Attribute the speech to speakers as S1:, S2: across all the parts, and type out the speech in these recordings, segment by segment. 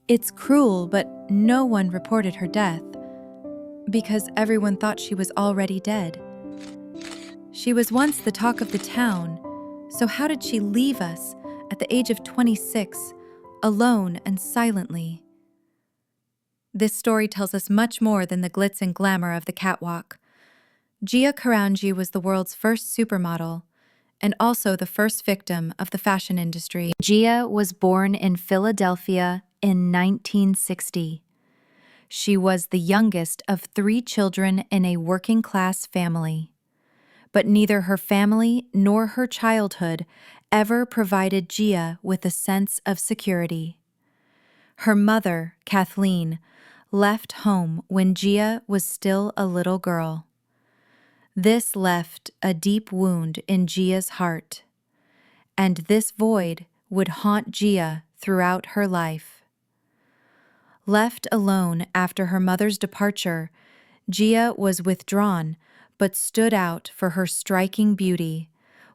S1: It's cruel, but no one reported her death because everyone thought she was already dead. She was once the talk of the town, so how did she leave us at the age of 26, alone and silently? This story tells us much more than the glitz and glamour of the catwalk. Gia Carangi was the world's first supermodel and also the first victim of the fashion industry. Gia was born in Philadelphia in 1960. She was the youngest of 3 children in a working-class family. But neither her family nor her childhood ever provided Gia with a sense of security. Her mother, Kathleen, left home when Gia was still a little girl. This left a deep wound in Gia's heart, and this void would haunt Gia throughout her life. Left alone after her mother's departure, Gia was withdrawn but stood out for her striking beauty,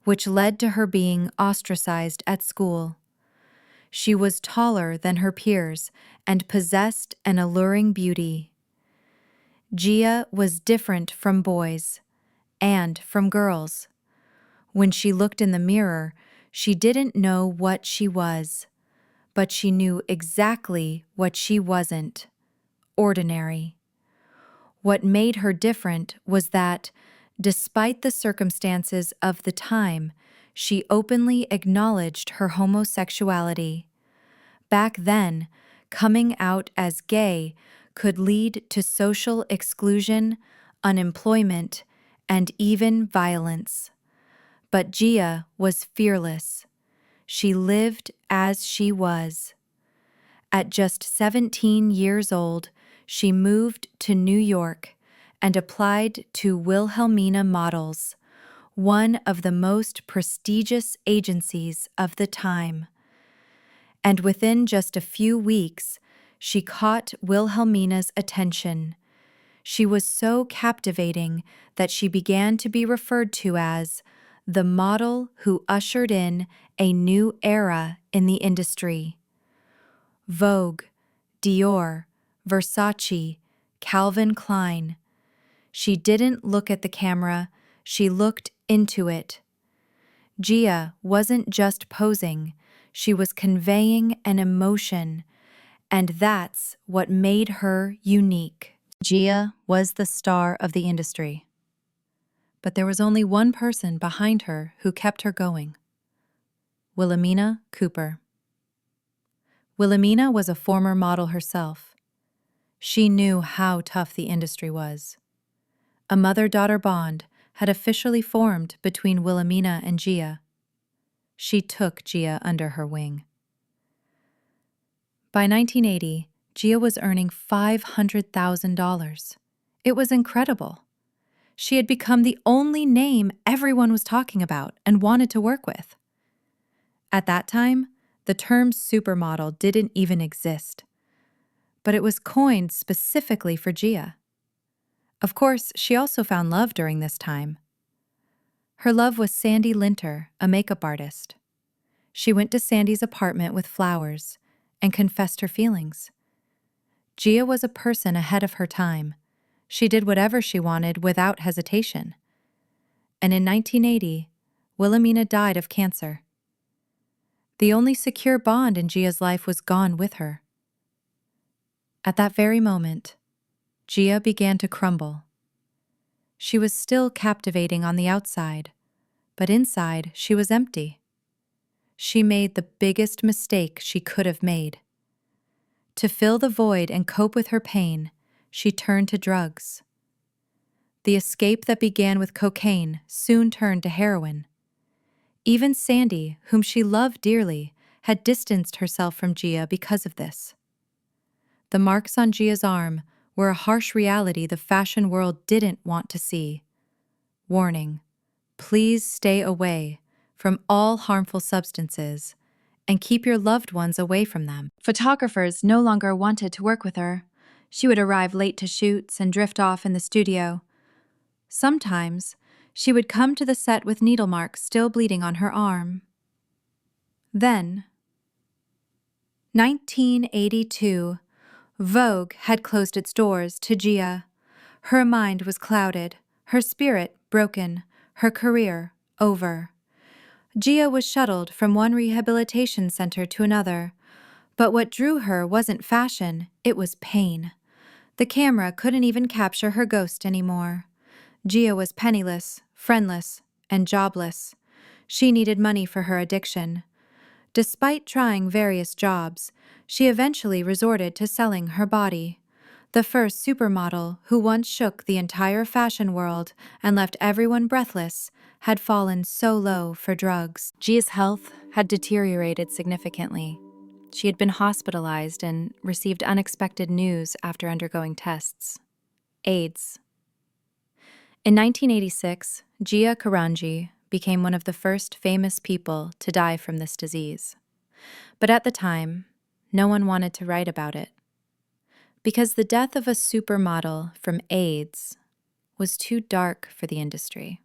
S1: which led to her being ostracized at school. She was taller than her peers and possessed an alluring beauty. Gia was different from boys and from girls. When she looked in the mirror, she didn't know what she was, but she knew exactly what she wasn't: ordinary. What made her different was that, despite the circumstances of the time, she openly acknowledged her homosexuality. Back then, coming out as gay could lead to social exclusion, unemployment, and even violence. But Gia was fearless. She lived as she was. At just 17 years old, she moved to New York and applied to Wilhelmina Models, one of the most prestigious agencies of the time. And within just a few weeks, she caught Wilhelmina's attention. She was so captivating that she began to be referred to as the model who ushered in a new era in the industry. Vogue, Dior, Versace, Calvin Klein. She didn't look at the camera, she looked into it. Gia wasn't just posing, she was conveying an emotion, and that's what made her unique. Gia was the star of the industry. But there was only one person behind her who kept her going: Wilhelmina Cooper. Wilhelmina was a former model herself. She knew how tough the industry was. A mother-daughter bond had officially formed between Wilhelmina and Gia. She took Gia under her wing. By 1980, Gia was earning $500,000. It was incredible. She had become the only name everyone was talking about and wanted to work with. At that time, the term supermodel didn't even exist, but it was coined specifically for Gia. Of course, she also found love during this time. Her love was Sandy Linter, a makeup artist. She went to Sandy's apartment with flowers and confessed her feelings. Gia was a person ahead of her time. She did whatever she wanted without hesitation. And in 1980, Wilhelmina died of cancer. The only secure bond in Gia's life was gone with her. At that very moment, Gia began to crumble. She was still captivating on the outside, but inside she was empty. She made the biggest mistake she could have made. To fill the void and cope with her pain, she turned to drugs. The escape that began with cocaine soon turned to heroin. Even Sandy, whom she loved dearly, had distanced herself from Gia because of this. The marks on Gia's arm were a harsh reality the fashion world didn't want to see. Warning: please stay away from all harmful substances and keep your loved ones away from them. Photographers no longer wanted to work with her. She would arrive late to shoots and drift off in the studio. Sometimes, she would come to the set with needle marks still bleeding on her arm. Then, 1982. Vogue had closed its doors to Gia. Her mind was clouded, her spirit broken, her career over. Gia was shuttled from one rehabilitation center to another. But what drew her wasn't fashion, it was pain. The camera couldn't even capture her ghost anymore. Gia was penniless, friendless, and jobless. She needed money for her addiction. Despite trying various jobs, she eventually resorted to selling her body. The first supermodel, who once shook the entire fashion world and left everyone breathless, had fallen so low for drugs. Gia's health had deteriorated significantly. She had been hospitalized and received unexpected news after undergoing tests. AIDS. In 1986, Gia Carangi became one of the first famous people to die from this disease. But at the time, no one wanted to write about it. Because the death of a supermodel from AIDS was too dark for the industry.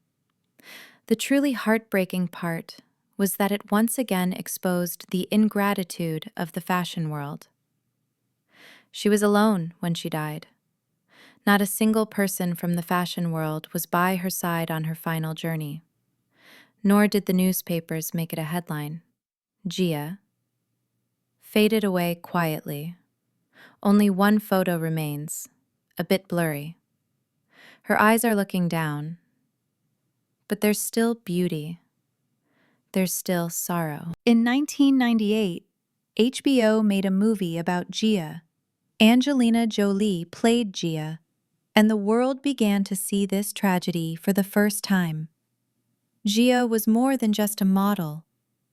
S1: The truly heartbreaking part was that it once again exposed the ingratitude of the fashion world. She was alone when she died. Not a single person from the fashion world was by her side on her final journey. Nor did the newspapers make it a headline. Gia faded away quietly. Only one photo remains, a bit blurry. Her eyes are looking down, but there's still beauty. There's still sorrow. In 1998, HBO made a movie about Gia. Angelina Jolie played Gia, and the world began to see this tragedy for the first time. Gia was more than just a model.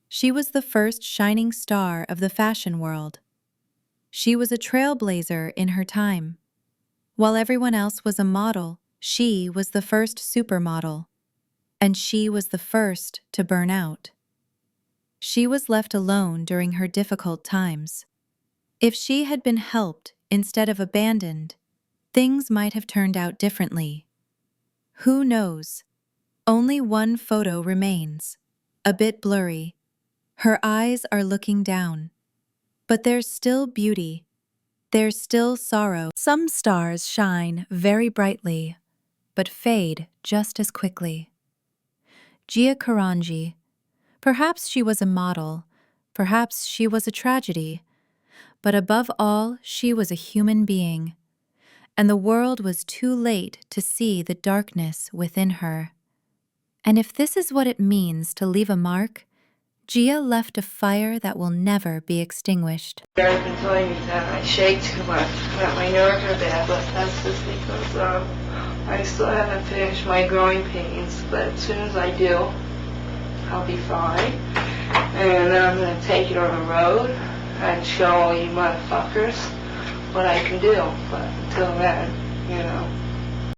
S1: She was the first shining star of the fashion world. She was a trailblazer in her time. While everyone else was a model, she was the first supermodel. And she was the first to burn out. She was left alone during her difficult times. If she had been helped instead of abandoned, things might have turned out differently. Who knows? Only one photo remains, a bit blurry. Her eyes are looking down. But there's still beauty. There's still sorrow. Some stars shine very brightly, but fade just as quickly. Gia Carangi. Perhaps she was a model, perhaps she was a tragedy, but above all, she was a human being, and the world was too late to see the darkness within her. And if this is what it means to leave a mark, Gia left a fire that will never be extinguished.
S2: I've been telling me that I shake too much, that my nerves are bad, but that's just because I still haven't finished my growing pains, but as soon as I do, I'll be fine. And then I'm going to take it on the road and show all you motherfuckers what I can do. But until then, you know.